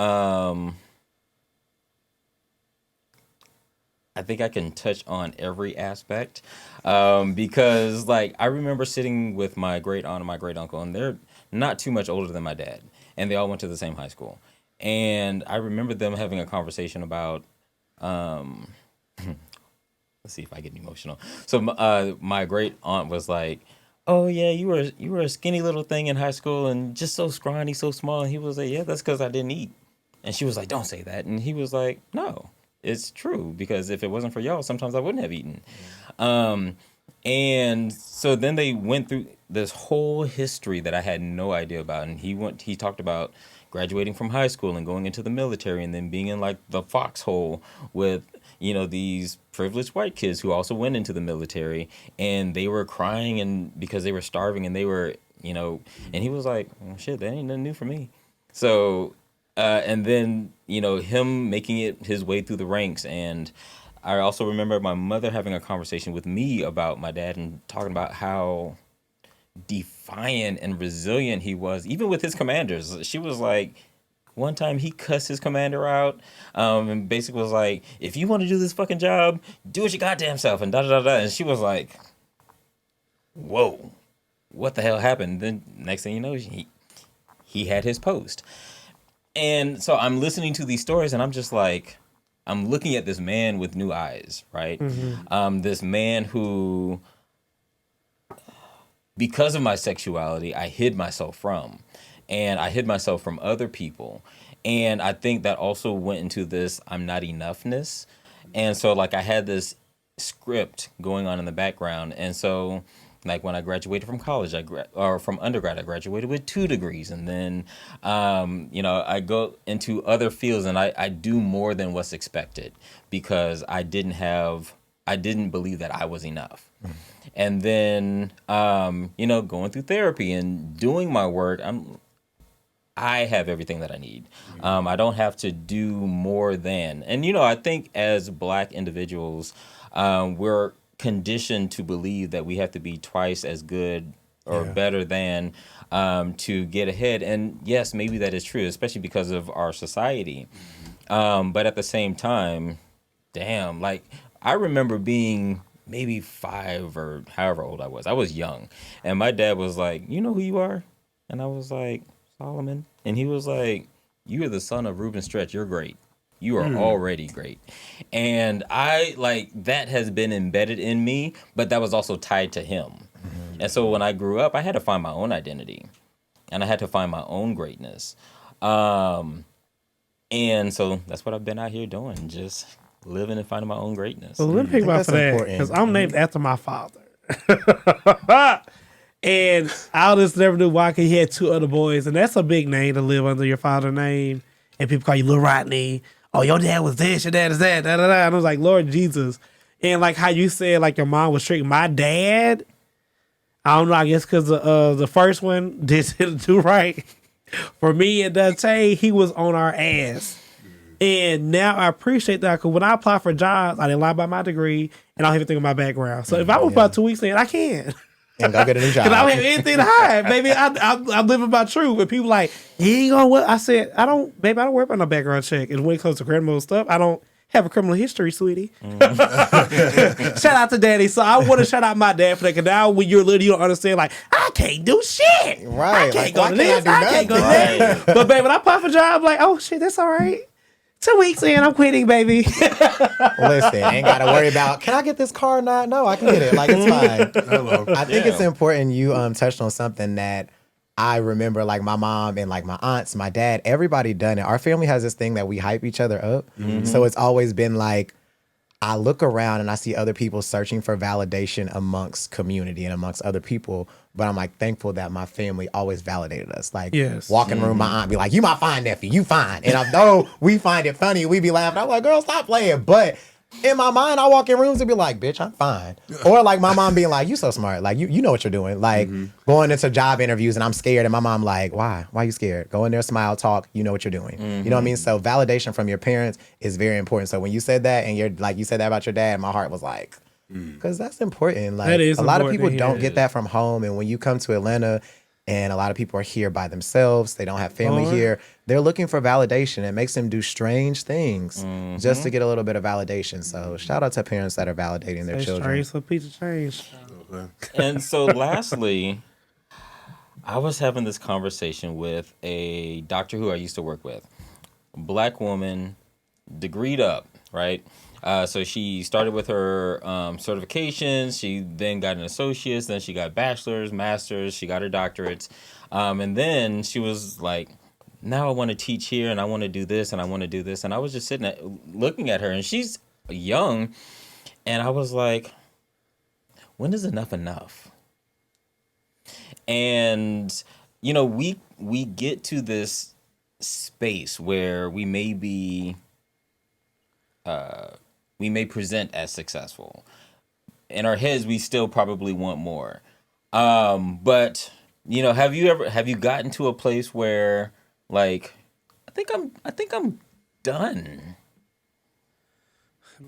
I think I can touch on every aspect because, like, I remember sitting with my great aunt and my great uncle, and they're not too much older than my dad, and they all went to the same high school. And I remember them having a conversation about, let's see if I get emotional. So my great aunt was like, "Oh yeah, you were a skinny little thing in high school, and just so scrawny, so small." And he was like, "Yeah, that's because I didn't eat." And she was like, "Don't say that." And he was like, "No. It's true, because if it wasn't for y'all, sometimes I wouldn't have eaten." And so then they went through this whole history that I had no idea about. And he talked about graduating from high school and going into the military and then being in like the foxhole with, you know, these privileged white kids who also went into the military, and they were crying and because they were starving and they were, you know, and he was like, "Oh, shit, that ain't nothing new for me." So and then, you know, him making it his way through the ranks. And I also remember my mother having a conversation with me about my dad and talking about how defiant and resilient he was, even with his commanders. She was like, one time he cussed his commander out and basically was like, "If you want to do this fucking job, do it your goddamn self," and da-da-da-da. And she was like, whoa, what the hell happened? Then next thing you know, he had his post. And so I'm listening to these stories and I'm just like, I'm looking at this man with new eyes, right? This man who, because of my sexuality, I hid myself from. And I hid myself from other people. And I think that also went into this I'm not enoughness. And so like I had this script going on in the background. And so like when I graduated from college, or from undergrad, I graduated with 2 degrees. And then, you know, I go into other fields and I do more than what's expected because I didn't believe that I was enough. And then, you know, going through therapy and doing my work, I have everything that I need. I don't have to do more than. And, you know, I think as Black individuals, we're conditioned to believe that we have to be twice as good or better than to get ahead. And yes, maybe that is true, especially because of our society. But at the same time, damn, like I remember being maybe 5 or however old I was. I was young. And my dad was like, "You know who you are?" And I was like, "Solomon." And he was like, you are the son of Ruben Stretch. You're great. You are already great. And I like that has been embedded in me, but that was also tied to him. And so when I grew up, I had to find my own identity and I had to find my own greatness. And so that's what I've been out here doing, just living and finding my own greatness. Well, let me pick up for that because I'm named after my father. And I just never knew why, because he had 2 other boys. And that's a big name to live under your father's name. And people call you Little Rodney. Oh, your dad was this, your dad is that, da, da, da. And I was like, Lord Jesus. And like how you said, like your mom was strict. My dad, I don't know, I guess because the first one didn't do right. For me and Dante, he was on our ass. And now I appreciate that, because when I apply for jobs, I didn't lie about my degree and I don't even think of my background. So if I was about 2 weeks in, I can. And go get a new job. Because I don't have anything to hide. Baby, I'm living my truth. And people like, you ain't gonna what? I said, I don't worry about no background check. And when it comes to criminal stuff, I don't have a criminal history, sweetie. Shout out to daddy. So I want to shout out my dad for that, because now when you're little, you don't understand, like, I can't do shit. Right. I can't go to this. I can't go to that. But baby, when I apply for a job, like, oh shit, that's all right. 2 weeks in, I'm quitting, baby. Listen, ain't got to worry about, can I get this car or not? No, I can get it. Like, it's fine. I think it's important you touched on something that I remember, like my mom and like my aunts, my dad, everybody done it. Our family has this thing that we hype each other up. So it's always been like, I look around and I see other people searching for validation amongst community and amongst other people. But I'm like thankful that my family always validated us. Like walking in the room, my aunt be like, you my fine nephew, you fine. And although we find it funny, we be laughing. I'm like, girl, stop playing. But in my mind, I walk in rooms and be like, bitch, I'm fine. Or like my mom being like, you so smart. Like, you know what you're doing. Like going into job interviews and I'm scared. And my mom like, why? Why you scared? Go in there, smile, talk. You know what you're doing. You know what I mean? So validation from your parents is very important. So when you said that and you're like, you said that about your dad, my heart was like, because that's important. Like a lot of people don't get that from home. And when you come to Atlanta and a lot of people are here by themselves, they don't have family here, they're looking for validation. It makes them do strange things just to get a little bit of validation. So shout out to parents that are validating their children. Strange for a piece of change. And so lastly, I was having this conversation with a doctor who I used to work with. Black woman, degreed up, right? So she started with her certifications. She then got an associate's. Then she got bachelor's, master's. She got her doctorates. And then she was like, now I want to teach here and I want to do this and I want to do this. And I was just looking at her, and she's young. And I was like, when is enough enough? And, you know, we get to this space where we may be... we may present as successful. In our heads, we still probably want more. But you know, have you gotten to a place where like, I think I'm done?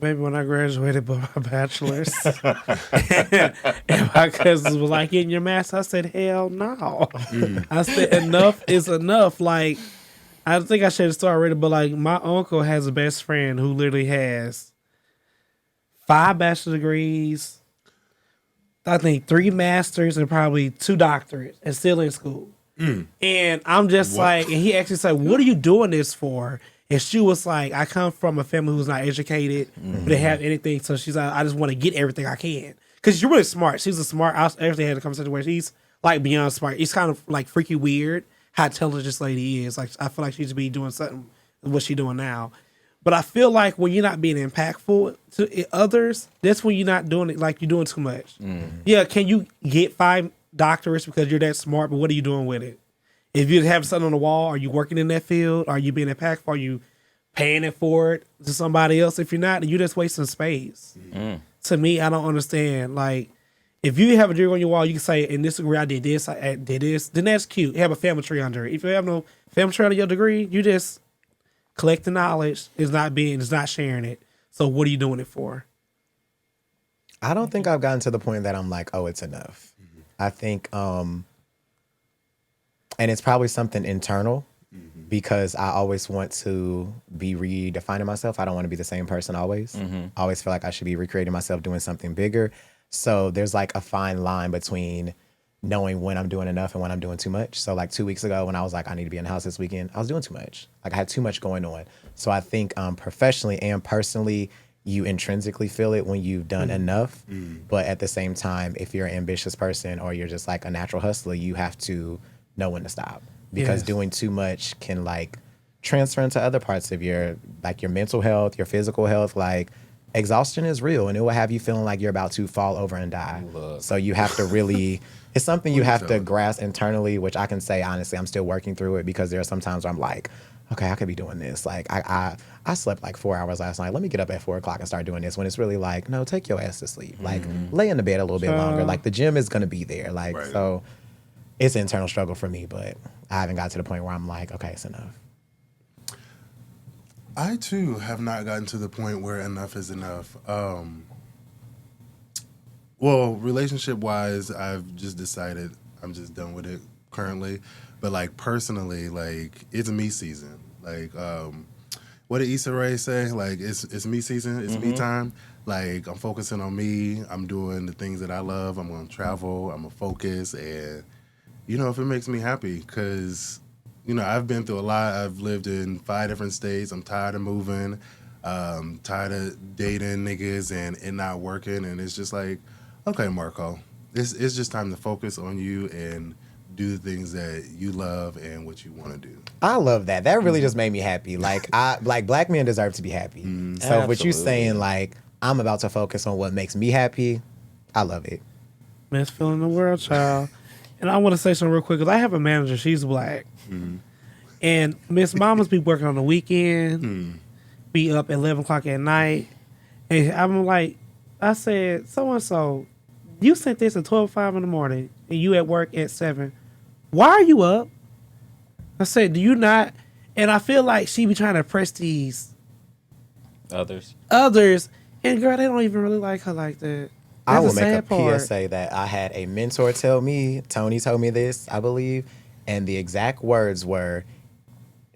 Maybe when I graduated with my bachelor's, and my cousins was like, "In your master," I said, "Hell no." I said, "Enough is enough." Like, I think I shared the story already, but like, my uncle has a best friend who literally has 5 bachelor's degrees, I think 3 masters, and probably 2 doctorates, and still in school. And I'm just like, and he actually said, "What are you doing this for?" And she was like, "I come from a family who's not educated, but they have anything." So she's like, "I just want to get everything I can." Because she's really smart. She's a smart, I actually had a conversation where she's like beyond smart. It's kind of like freaky weird how intelligent this lady is. Like, I feel like she should be doing something, what she's doing now. But I feel like when you're not being impactful to others, that's when you're not doing it, like you're doing too much. Yeah, can you get 5 doctorates because you're that smart, but what are you doing with it? If you have something on the wall, are you working in that field? Are you being impactful? Are you paying it forward to somebody else? If you're not, then you're just wasting space. To me, I don't understand. Like, if you have a degree on your wall, you can say, in this degree, I did this, I did this. Then that's cute. You have a family tree under it. If you have no family tree under your degree, you just collect the knowledge. It's not sharing it. So what are you doing it for? I don't think I've gotten to the point that I'm like, oh, it's enough. I think, and it's probably something internal because I always want to be redefining myself. I don't want to be the same person always. I always feel like I should be recreating myself, doing something bigger. So there's like a fine line between knowing when I'm doing enough and when I'm doing too much. So like 2 weeks ago when I was like, I need to be in the house this weekend, I was doing too much. Like I had too much going on. So I think professionally and personally, you intrinsically feel it when you've done enough. But at the same time, if you're an ambitious person or you're just like a natural hustler, you have to know when to stop, because doing too much can like transfer into other parts of your mental health, your physical health. Like exhaustion is real and it will have you feeling like you're about to fall over and die. So you have to really, it's something you have to grasp internally, which I can say, honestly, I'm still working through it, because there are some times where I'm like, okay, I could be doing this. Like I slept like 4 hours last night. Let me get up at 4 o'clock and start doing this, when it's really like, no, take your ass to sleep. Like lay in the bed a little bit longer. Like the gym is going to be there. Like, so it's an internal struggle for me, but I haven't got to the point where I'm like, okay, it's enough. I too have not gotten to the point where enough is enough. Well, relationship wise, I've just decided I'm just done with it currently. But like personally, like it's me season. Like what did Issa Rae say? Like it's me season, it's me time. Like I'm focusing on me. I'm doing the things that I love. I'm gonna travel. I'm gonna focus, and you know, if it makes me happy, because you know, I've been through a lot. I've lived in 5 different states. I'm tired of moving, tired of dating niggas and it not working. And it's just like, okay, Marco, it's just time to focus on you and do the things that you love and what you want to do. I love that. That really just made me happy. Like black men deserve to be happy. So what you saying, like, I'm about to focus on what makes me happy, I love it. Best feeling in the world, child. And I want to say something real quick, because I have a manager. She's black. And Miss Mamas be working on the weekend, be up at 11 o'clock at night. And I'm like, I said, so-and-so, you sent this at 12:05 in the morning, and you at work at 7. Why are you up? I said, do you not? And I feel like she be trying to press these others. And girl, they don't even really like her like that. I will make a PSA that I had a mentor tell me, Tony told me this, I believe, and the exact words were,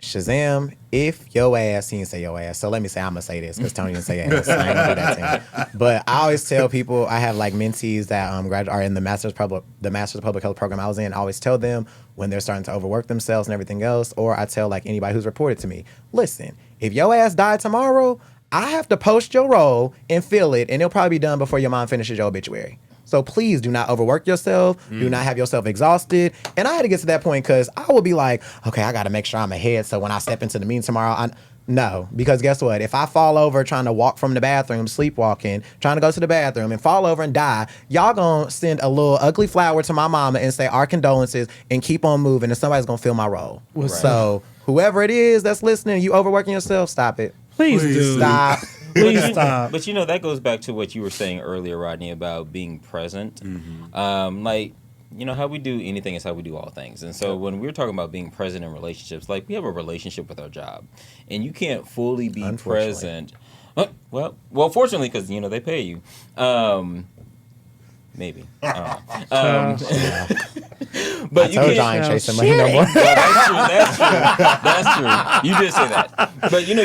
Shazam, if your ass, he didn't say your ass, so let me say, I'm going to say this, because Tony didn't say ass, I ain't going to do that to him. But I always tell people, I have like mentees that are in the Master's of Public Health program I was in, I always tell them when they're starting to overwork themselves and everything else, or I tell like anybody who's reported to me, listen, if your ass died tomorrow, I have to post your role and fill it, and it'll probably be done before your mom finishes your obituary. So please do not overwork yourself. Do not have yourself exhausted. And I had to get to that point because I would be like, okay, I got to make sure I'm ahead. So when I step into the meeting tomorrow, no. Because guess what? If I fall over trying to walk from the bathroom, sleepwalking, trying to go to the bathroom and fall over and die, y'all going to send a little ugly flower to my mama and say our condolences and keep on moving, and somebody's going to fill my role. Right. So whoever it is that's listening, you overworking yourself, stop it. Please do. Stop. Please stop. But you know, that goes back to what you were saying earlier, Rodney, about being present. Like, you know, how we do anything is how we do all things. And so when we're talking about being present in relationships, like we have a relationship with our job, and you can't fully be present. Well, fortunately, because, you know, they pay you. Maybe. But I told you I ain't chasing money no more. That's true. You did say that. But, you know,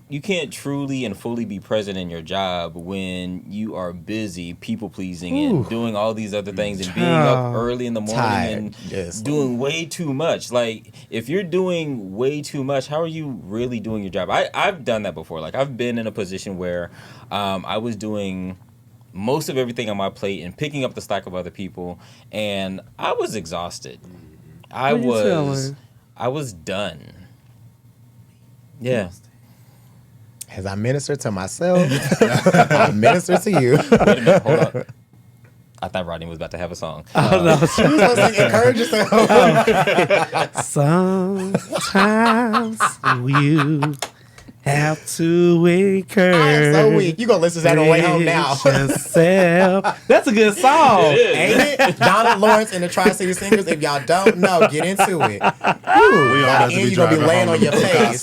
you can't truly and fully be present in your job when you are busy people pleasing and doing all these other things and being up early in the morning and doing way too much. Like, if you're doing way too much, how are you really doing your job? I've done that before. Like, I've been in a position where I was doing most of everything on my plate and picking up the slack of other people, and I was exhausted. I was done. Yeah. As I minister to myself, I minister to you. Wait a minute, hold on. I thought Rodney was about to have a song. Oh, no. She was supposed to encourage yourself. Sometimes you have to encourage. I am so weak. You gonna listen to that on the way home now. Yourself. That's a good song. Ain't it? Donald Lawrence and the Tri-City Singers. If y'all don't know, get into it. You're gonna be laying on your face.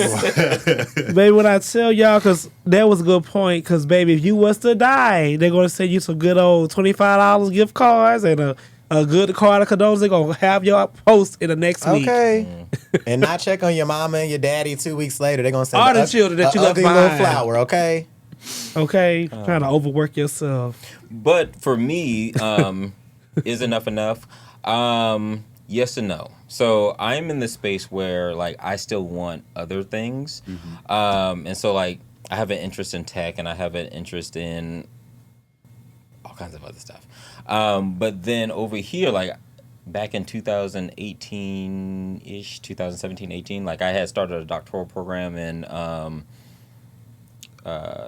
Baby, when I tell y'all, because that was a good point, because baby, if you was to die, they're gonna send you some good old $25 gift cards and a good card of condolences. They're gonna have your post in the next week. Okay. And not check on your mama and your daddy 2 weeks later. They're gonna send all the children that you left behind. Little flower, okay? Okay. Trying to overwork yourself. But for me, is enough enough? Yes and no. So I'm in this space where like I still want other things, and so like I have an interest in tech and I have an interest in all kinds of other stuff. But then over here, like back in 2018-ish, 2017, 18, like I had started a doctoral program in, I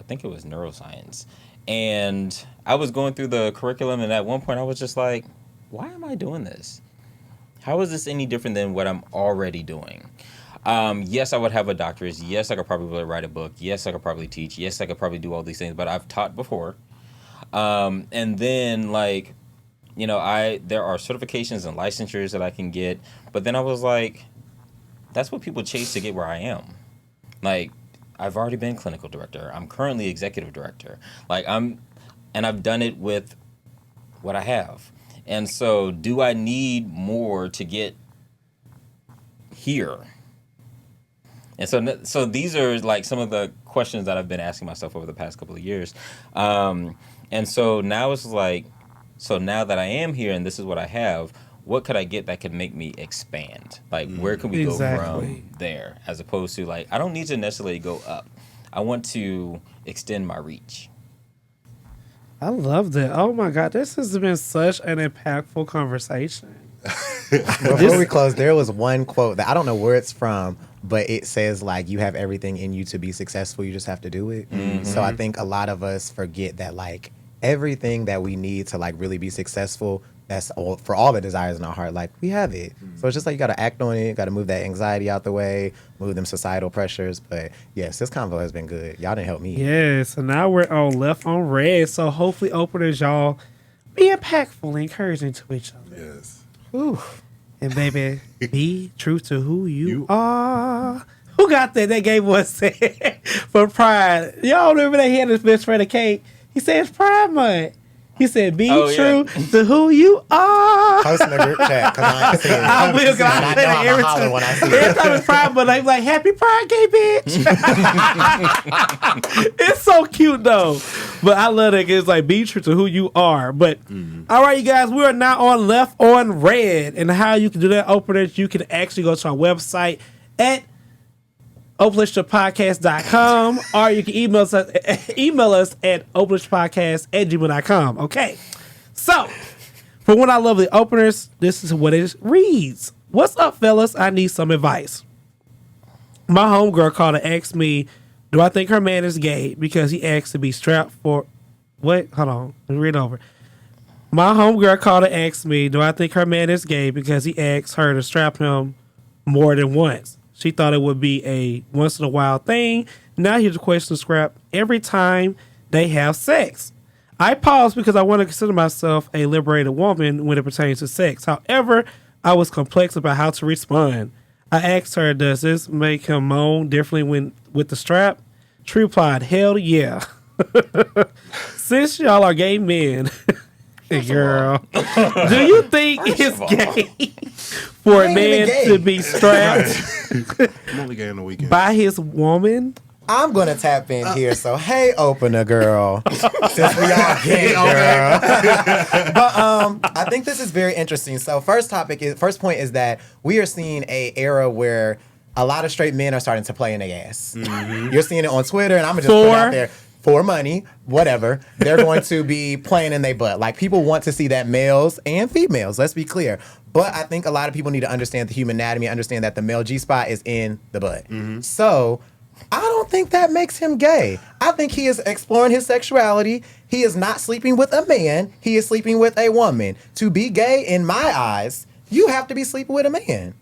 think it was neuroscience. And I was going through the curriculum, and at one point I was just like, why am I doing this? How is this any different than what I'm already doing? Yes, I would have a doctorate. Yes, I could probably write a book. Yes, I could probably teach. Yes, I could probably do all these things, but I've taught before. And then like, you know, there are certifications and licensures that I can get, but then I was like, that's what people chase to get where I am. Like, I've already been clinical director. I'm currently executive director. Like and I've done it with what I have. And so do I need more to get here? And so these are like some of the questions that I've been asking myself over the past couple of years. And so now it's like, so now that I am here and this is what I have, what could I get that could make me expand? Like, where can we go from there? As opposed to, like, I don't need to necessarily go up. I want to extend my reach. I love that. Oh, my God. This has been such an impactful conversation. Before we close, there was one quote that I don't know where it's from, but it says, like, you have everything in you to be successful. You just have to do it. Mm-hmm. So I think a lot of us forget that, like, everything that we need to, like, really be successful, that's all, for all the desires in our heart, like, we have it. So it's just like you got to act on it, got to move that anxiety out the way, move them societal pressures. But yes, this convo has been good. Y'all didn't help me. Yeah, so now we're on Left on Red. So hopefully, openers, y'all be impactful and encouraging to each other. Yes. Whew. And baby, be true to who you are. Who got that? They gave us for Pride. Y'all remember they had his best friend a cake? He said it's Pride Month. He said, be true to who you are. Post in the group chat, because I ain't seen it. I will, because I say it every time. When I see every time it's Pride Month, I'm like, happy Pride Day, bitch. It's so cute, though. But I love it. It's like, be true to who you are. But, all right, you guys, we are now on Left on Red. And how you can do that, openers, you can actually go to our website at openrelationshippodcast.com, or you can email us at openrelationshippodcast@gmail.com. Okay. So, for one of our lovely openers, this is what it reads. What's up, fellas? I need some advice. My homegirl called and asked me, do I think her man is gay because he asked to be strapped for... What? Hold on. Let me read over. My homegirl called and asked me, do I think her man is gay because he asked her to strap him more than once. She thought it would be a once-in-a-while thing. Now here's a question to scrap every time they have sex. I pause because I want to consider myself a liberated woman when it pertains to sex. However, I was complex about how to respond. I asked her, does this make him moan differently with the strap? She replied, hell yeah. Since y'all are gay men, girl, do you think it's gay for a man to be strapped I'm only gay on the weekend by his woman? I'm going to tap in here. So, hey, opener girl. Since we all gay, girl. But I think this is very interesting. So, first point is that we are seeing a era where a lot of straight men are starting to play in their ass. Mm-hmm. You're seeing it on Twitter, and I'm going to just put it out there. For money, whatever, they're going to be playing in their butt. Like, people want to see that, males and females, let's be clear. But I think a lot of people need to understand the human anatomy, understand that the male G-spot is in the butt. Mm-hmm. So, I don't think that makes him gay. I think he is exploring his sexuality. He is not sleeping with a man. He is sleeping with a woman. To be gay, in my eyes, you have to be sleeping with a man.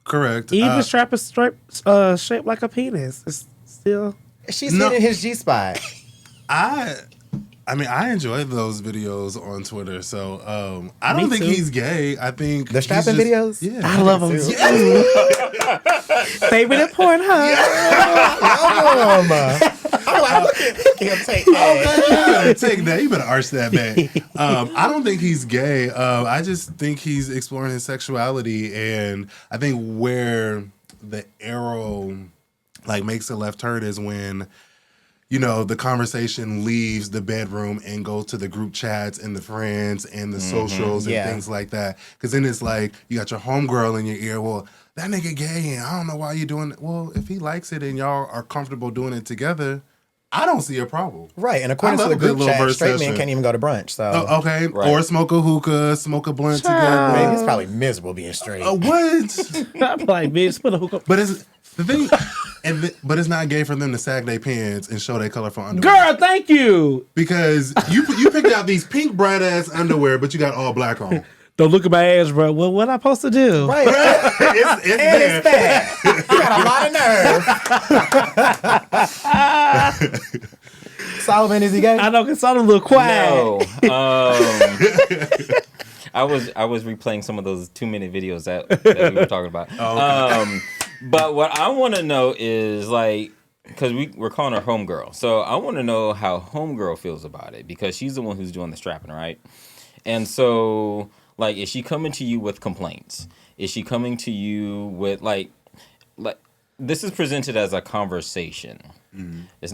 Correct. Even strap is shaped like a penis. It's still... She's hitting his G-spot. I mean, I enjoy those videos on Twitter, so I don't think he's gay. I think the strapping videos. Yeah, I love them too. Favorite at Pornhub. I'm like, look at him take that. Take that. You better arch that back. I don't think he's gay. I just think he's exploring his sexuality, and I think where the arrow like makes a left turn is when the conversation leaves the bedroom and goes to the group chats and the friends and the socials and things like that. Because then it's like you got your homegirl in your ear. Well, that nigga gay and I don't know why you doing it. Well, if he likes it and y'all are comfortable doing it together, I don't see a problem. Right, and according to the group chat, straight men can't even go to brunch. So okay, right. Or smoke a hookah, smoke a blunt together. Maybe it's probably miserable being straight. What? I'm like, bitch, put a hookah. But it's the thing, but it's not gay for them to sag their pants and show their colorful underwear. Girl, thank you. Because you picked out these pink bright ass underwear, but you got all black on. Don't look at my ass, bro. Well, what I supposed to do? Right. It's fat. You got a lot of nerve. Solomon, is he gay? I know, because Solomon a little quiet. No. I was replaying some of those 2-minute videos that we were talking about. Oh, okay. But what I want to know is, like, because we're calling her homegirl. So I want to know how homegirl feels about it, because she's the one who's doing the strapping, right? And so, like, is she coming to you with complaints? Is she coming to you with, like this is presented as a conversation. Mm-hmm. It's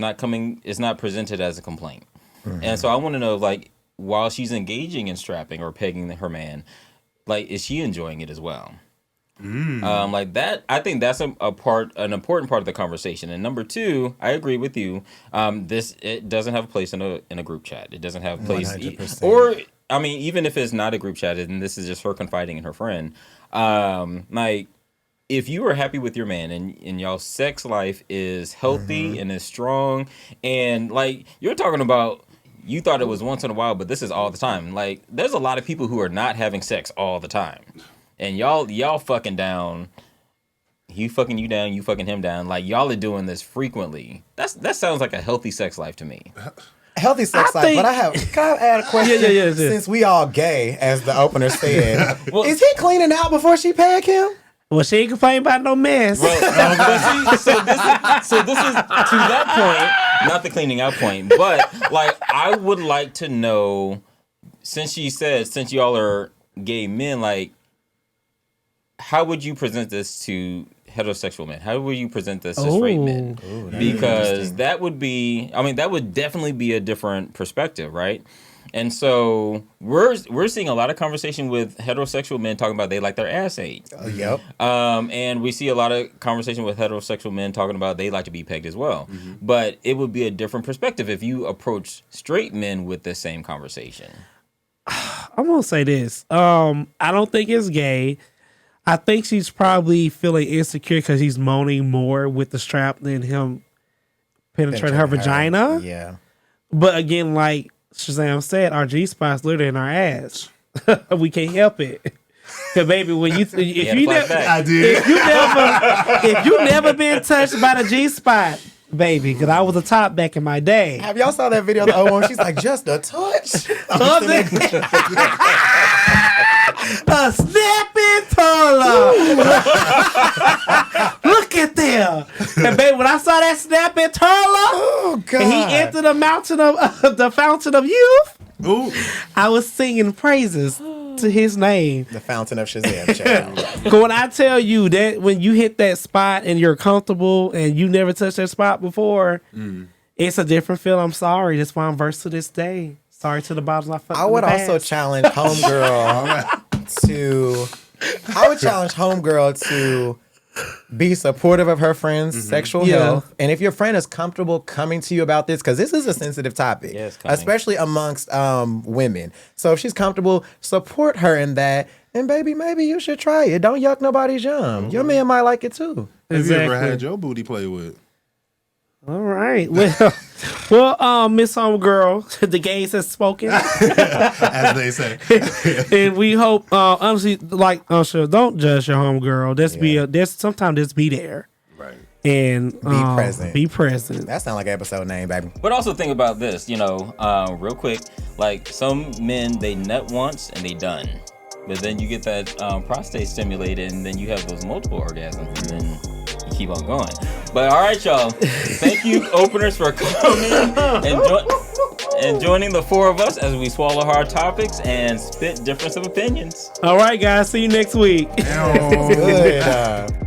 not presented as a complaint. Mm-hmm. And so I want to know, like, while she's engaging in strapping or pegging her man, like, is she enjoying it as well? Like that, I think that's an important part of the conversation. And number 2, I agree with you. It doesn't have a place in a group chat. It doesn't have a place, or I mean, even if it's not a group chat and this is just her confiding in her friend, like, if you are happy with your man and y'all's sex life is healthy and is strong, and like you're talking about, you thought it was once in a while, but this is all the time. Like, there's a lot of people who are not having sex all the time. And y'all fucking down. He fucking you down, you fucking him down. Like, y'all are doing this frequently. That sounds like a healthy sex life to me. Healthy sex life, but can I add a question? Yeah. Since we all gay, as the opener said, is he cleaning out before she peg him? Well, she ain't complaining about no mess. Well, so this is to that point, not the cleaning out point, but like, I would like to know, since y'all are gay men, like, how would you present this to heterosexual men? How would you present this to straight men? Because that would definitely be a different perspective, right? And so we're seeing a lot of conversation with heterosexual men talking about they like their ass ate. Yep. And we see a lot of conversation with heterosexual men talking about they like to be pegged as well. Mm-hmm. But it would be a different perspective if you approach straight men with the same conversation. I'm gonna say this. I don't think it's gay. I think she's probably feeling insecure because he's moaning more with the strap than him penetrating her vagina. Yeah. But again, like Shazam said, our G-spot's literally in our ass. We can't help it. Cause baby, when if you never been touched by the G-spot, baby, because I was a top back in my day. Have y'all saw that video of the old one? She's like, just a touch. A snapping turtle. Look at them. And baby, when I saw that snapping turtle, oh God, and he entered the fountain of youth. Ooh. I was singing praises to his name. The fountain of Shazam, child. When I tell you that when you hit that spot and you're comfortable and you never touched that spot before, it's a different feel. I'm sorry. That's why I'm versed to this day. Sorry to the bottles I fucked. I would also challenge homegirl to be supportive of her friend's sexual health. And if your friend is comfortable coming to you about this, because this is a sensitive topic, especially amongst women. So if she's comfortable, support her in that. And baby, maybe you should try it. Don't yuck nobody's yum. Your man might like it too. Have you ever had your booty play with? All right. Well, Miss Homegirl, the gays has spoken. As they say. And we hope, honestly, like, sure, don't judge your homegirl. Sometimes just be there. Right. And be present. That sounds like an episode name, baby. But also think about this, real quick. Like, some men, they nut once and they done. But then you get that prostate stimulated and then you have those multiple orgasms and then you keep on going. But all right, y'all. Thank you, openers, for coming and joining the four of us as we swallow hard topics and spit difference of opinions. All right, guys. See you next week. Good.